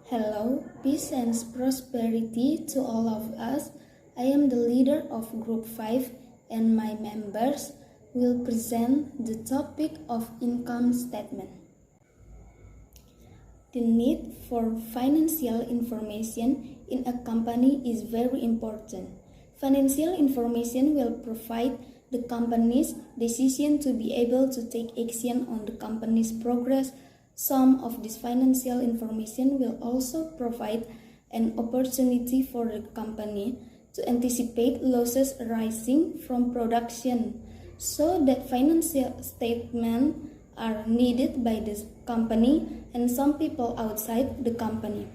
Hello, peace and prosperity to all of us. I am the leader of Group 5 and my members will present the topic of income statement. The need for financial information in a company is very important. Financial information will provide the company's decision to be able to take action on the company's progress. Some of this financial information will also provide an opportunity for the company to anticipate losses arising from production, so that financial statements are needed by the company and some people outside the company.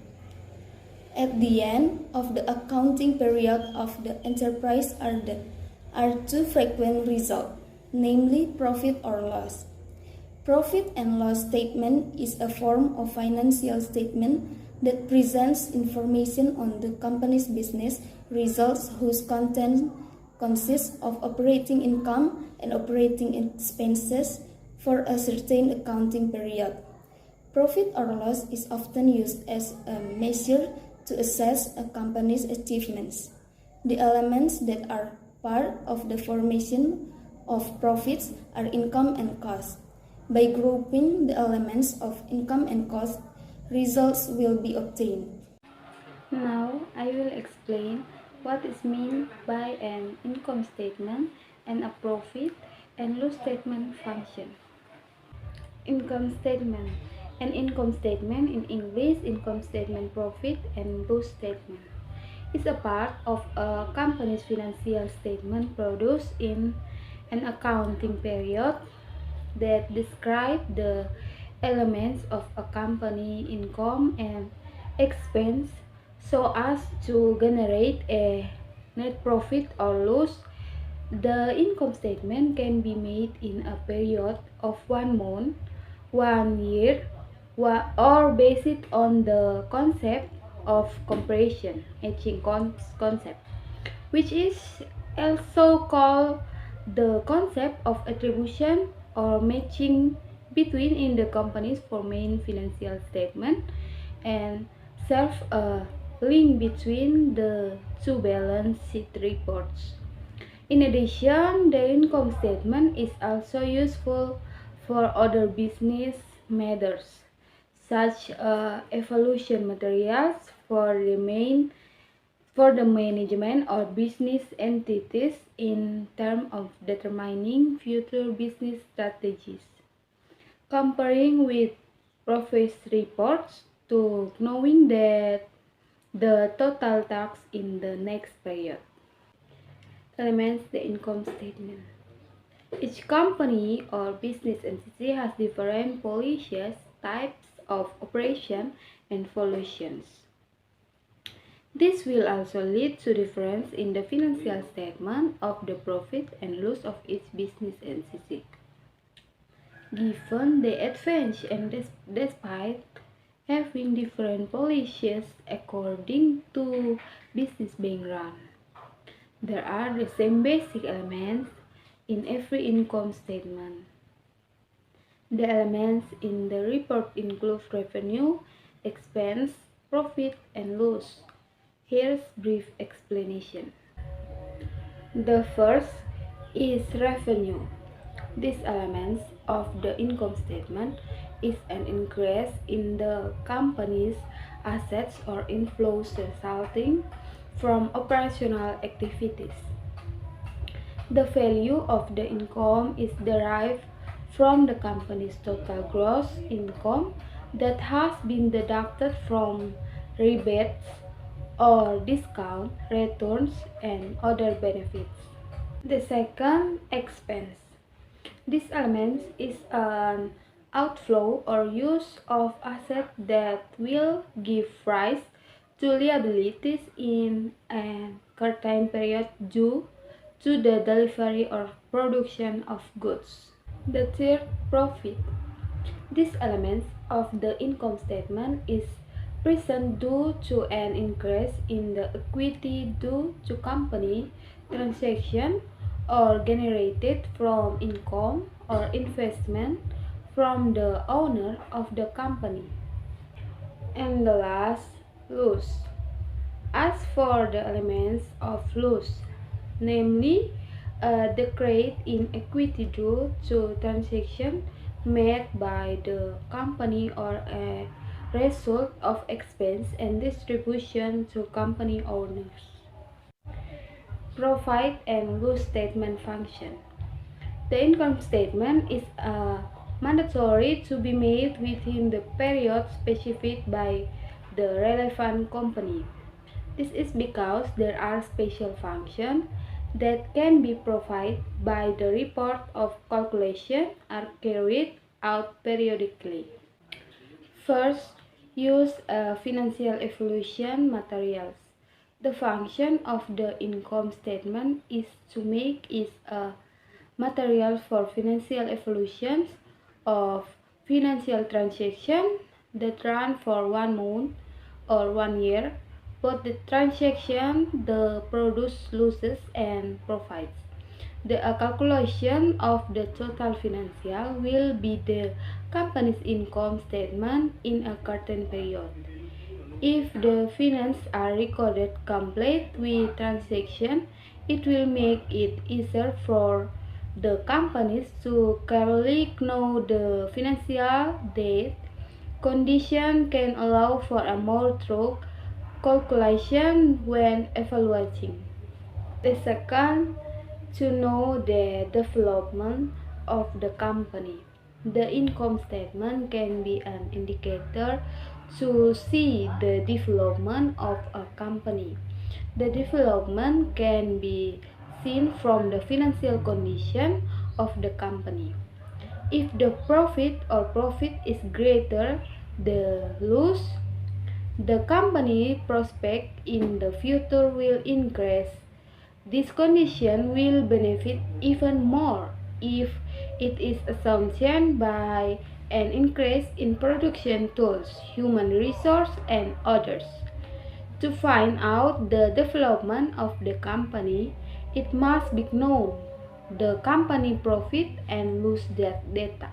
At the end of the accounting period of the enterprise are two frequent results, namely profit or loss. Profit and loss statement is a form of financial statement that presents information on the company's business results whose content consists of operating income and operating expenses for a certain accounting period. Profit or loss is often used as a measure to assess a company's achievements. The elements that are part of the formation of profits are income and cost. By grouping the elements of income and cost, results will be obtained. Now I will explain what is meant by an income statement and a profit and loss statement function. Income statement. An income statement, in English, income statement, profit and loss statement, is a part of a company's financial statement produced in an accounting period that describe the elements of a company income and expense so as to generate a net profit or loss. The income statement can be made in a period of 1 month, 1 year, or based on the concept of comparison, etching concept, which is also called the concept of attribution or matching between in the company's four main financial statement and serve a link between the two balance sheet reports. In addition, the income statement is also useful for other business matters, such evaluation materials for the management or business entities in terms of determining future business strategies, comparing with profit reports to knowing that the total tax in the next period. Elements the income statement. Each company or business entity has different policies, types of operation, and valuations. This will also lead to difference in the financial statement of the profit and loss of each business entity. Given the advantage and despite having different policies according to business being run, there are the same basic elements in every income statement. The elements in the report include revenue, expense, profit, and loss. Here's brief explanation. The first is revenue. These elements of the income statement is an increase in the company's assets or inflows resulting from operational activities. The value of the income is derived from the company's total gross income that has been deducted from rebates or discount, returns, and other benefits. The second, expense. This element is an outflow or use of assets that will give rise to liabilities in a certain period due to the delivery or production of goods. The third, profit. This element of the income statement is present due to an increase in the equity due to company transaction or generated from income or investment from the owner of the company. And the last, loss. As for the elements of loss, namely a decrease in equity due to transaction made by the company or a result of expense and distribution to company owners. Profit and loss statement function. The income statement is mandatory to be made within the period specified by the relevant company. This is because there are special functions that can be provided by the report of calculation are carried out periodically. First, use financial evaluation materials. The function of the income statement is to make it a material for financial evaluations of financial transactions that run for 1 month or 1 year, both the transaction, the produce losses and profits. The calculation of the total financial will be the company's income statement in a certain period. If the finances are recorded complete with transaction, it will make it easier for the companies to clearly know the financial debt condition can allow for a more thorough calculation when evaluating. The second, to know the development of the company. The income statement can be an indicator to see the development of a company. The development can be seen from the financial condition of the company. If the profit is greater the loss, the company prospect in the future will increase. This condition will benefit even more if it is assumed by an increase in production tools, human resource, and others. To find out the development of the company, it must be known the company profit and loss data.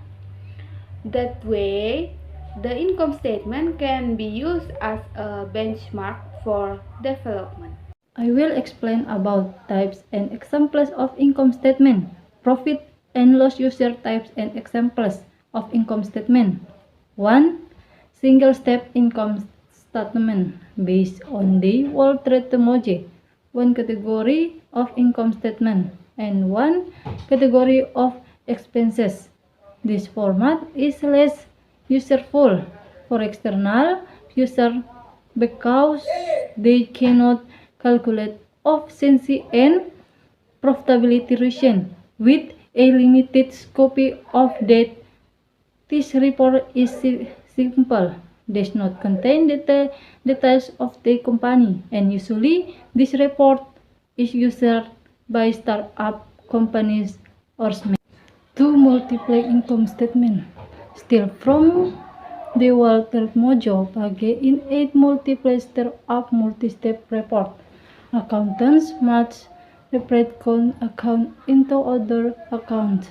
That way, the income statement can be used as a benchmark for development. I will explain about types and examples of income statement, profit and loss user types and examples of income statement. 1. Single step income statement based on the World Trade Emoji. One category of income statement and one category of expenses. This format is less useful for external users because they cannot calculate efficiency and profitability ratio with a limited scope of data. This report is simple, does not contain details of the company, and usually this report is used by startup companies or SMEs. 2. Multiple income statement. Still from the World Trade Mojo Page in 8 multiple startup multi-step report. Accountants must separate account into other accounts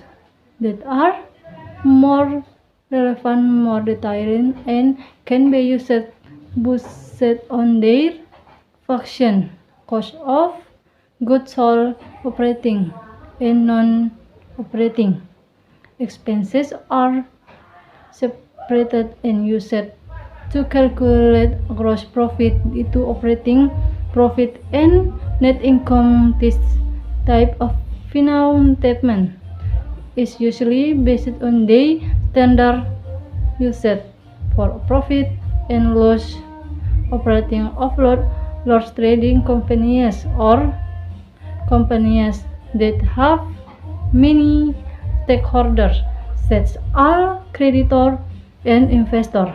that are more relevant, more detailed, and can be used based on their function, cost of goods sold, operating, and non-operating expenses are separated and used to calculate gross profit into operating profit and net income. This type of financial statement is usually based on the standard used for profit and loss operating of large trading companies or companies that have many stakeholders such as creditor and investor.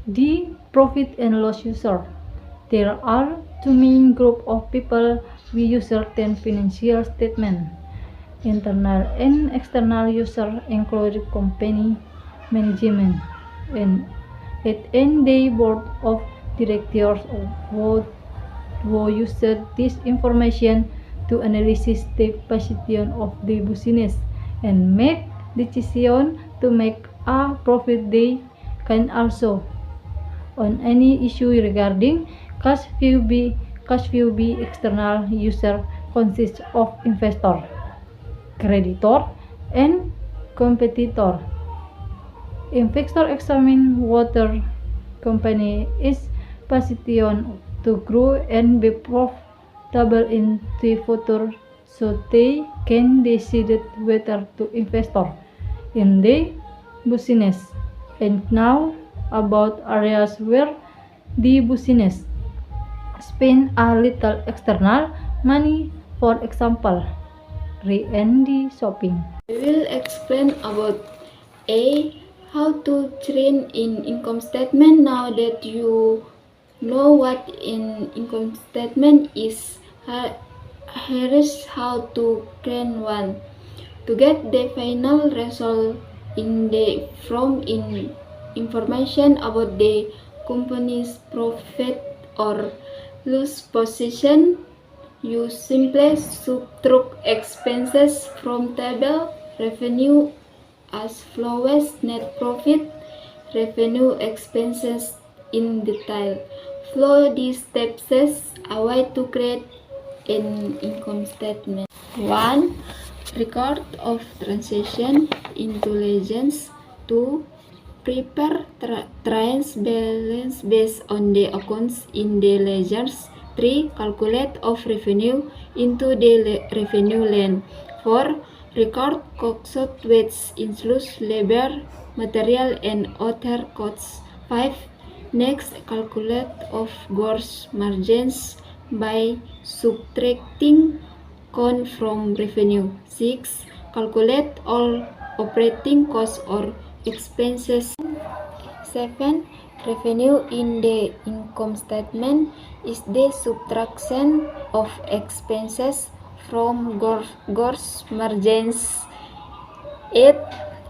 The profit and loss user. There are two main groups of people we use certain financial statements. Internal and external users include company management and the board of directors who use this information to analyze the position of the business and make decisions to make a profit. They can also on any issue regarding cash flow. External user consists of investor, creditor, and competitor. Investor examine whether company is positioned to grow and be profitable in the future, so they can decide whether to invest in the business. And now about areas where the business spend a little external money, for example, and shopping. I will explain about A. How to train in income statement. Now that you know what an income statement is, here is how to create one. To get the final result from information about the company's profit or loss position, you simply subtract expenses from table. Revenue as follows: net profit, revenue, expenses in detail. Follow these steps a way to create an income statement. 1. Record of transaction intelligence. 2. Prepare trial balance based on the accounts in the ledgers. 3. Calculate of revenue into the revenue line. 4. Record costs which includes labor, material, and other costs. 5. Next, calculate of gross margins by subtracting cost from revenue. 6. Calculate all operating costs or expenses. 7. Revenue in the income statement is the subtraction of expenses from gross margins. 8.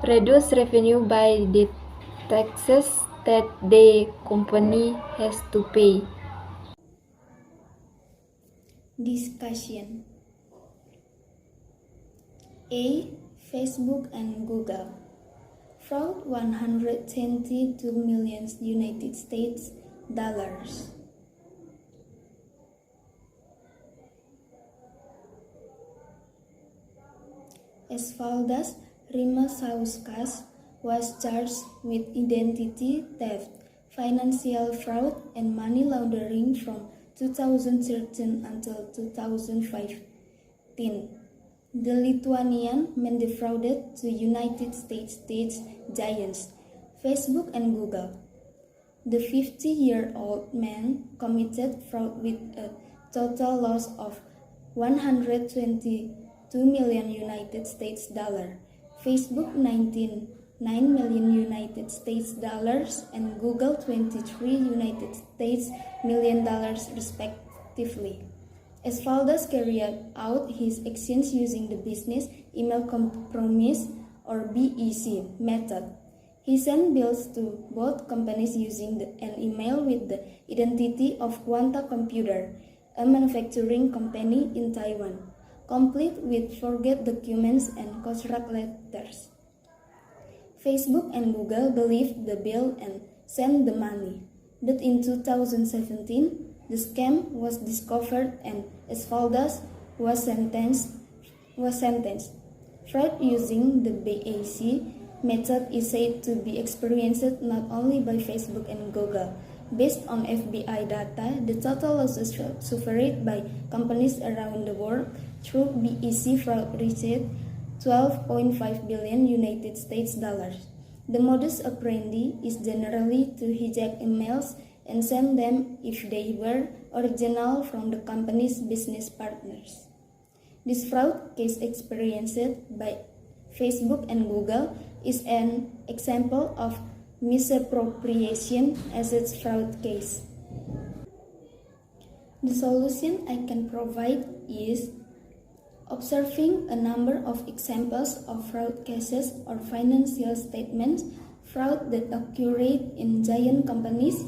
Reduce revenue by the taxes that the company has to pay. Discussion. A. Facebook and Google. Fraud $122 million United States dollars. Esvaldas Rimasauskas was charged with identity theft, financial fraud, and money laundering from 2013 until 2015. The Lithuanian man defrauded the United States tech giants, Facebook and Google. The 50-year-old man committed fraud with a total loss of $122 million United States dollar. Facebook $9 million United States dollars and Google $23 United States million dollars respectively. Esvaldas carried out his actions using the business email compromise or BEC method. He sent bills to both companies using an email with the identity of Quanta Computer, a manufacturing company in Taiwan, complete with forged documents and contract letters. Facebook and Google believed the bill and sent the money, but in 2017, the scam was discovered and Esvaldas was sentenced. Fraud using the BAC method is said to be experienced not only by Facebook and Google. Based on FBI data, the total losses suffered by companies around the world through BEC fraud reached $12.5 billion United States dollars. The modus operandi is generally to hijack emails and send them if they were original from the company's business partners. This fraud case experienced by Facebook and Google is an example of misappropriation assets fraud case. The solution I can provide is observing a number of examples of fraud cases or financial statements fraud that occurred in giant companies.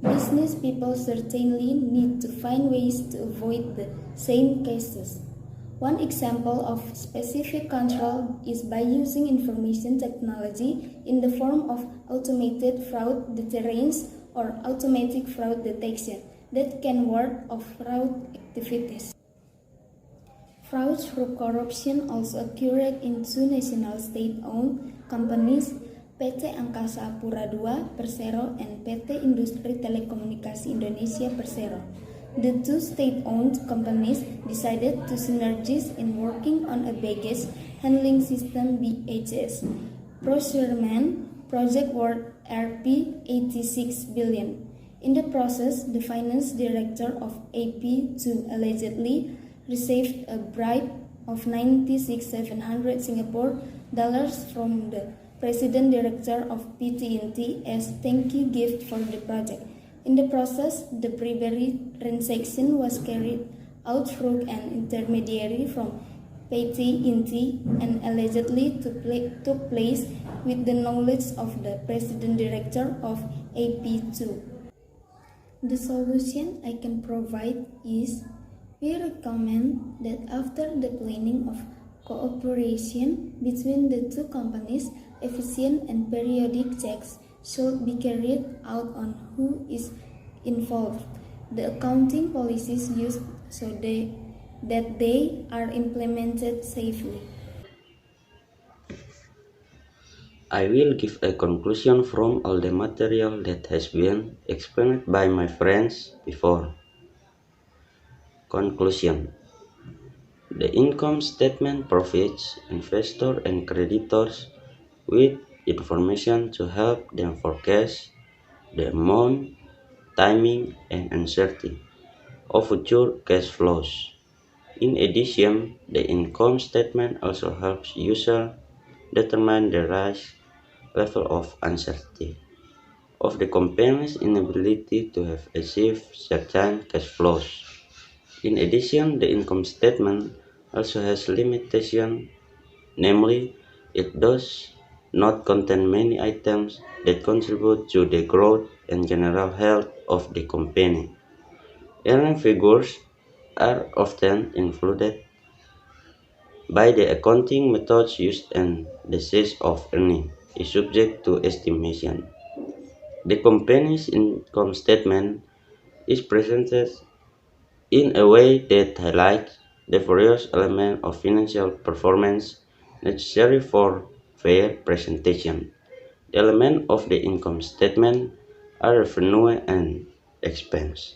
Business people certainly need to find ways to avoid the same cases. One example of specific control is by using information technology in the form of automated fraud deterrence or automatic fraud detection that can ward off fraud activities. Fraud through corruption also occurred in two national state-owned companies, PT Angkasa Pura II Persero and PT Industri Telekomunikasi Indonesia Persero. The two state-owned companies decided to synergize in working on a baggage handling system BHS procurement project worth Rp 86 billion. In the process, the finance director of AP2 allegedly received a bribe of 96,700 Singapore dollars from the president director of PT&T as thank you gift for the project. In the process, the bribery transaction was carried out through an intermediary from PT&T and allegedly took place with the knowledge of the president director of AP2. The solution I can provide is we recommend that after the planning of cooperation between the two companies, efficient and periodic checks should be carried out on who is involved, the accounting policies used so that they are implemented safely. I will give a conclusion from all the material that has been explained by my friends before. Conclusion. The income statement provides investors and creditors with information to help them forecast the amount, timing, and uncertainty of future cash flows. In addition, the income statement also helps users determine the risk level of uncertainty of the company's inability to have achieved certain cash flows. In addition, the income statement also has limitations, namely, it does not contain many items that contribute to the growth and general health of the company. Earning figures are often included by the accounting methods used, and the size of earning is subject to estimation. The company's income statement is presented in a way that highlights the various elements of financial performance necessary for fair presentation. The elements of the income statement are revenue and expense,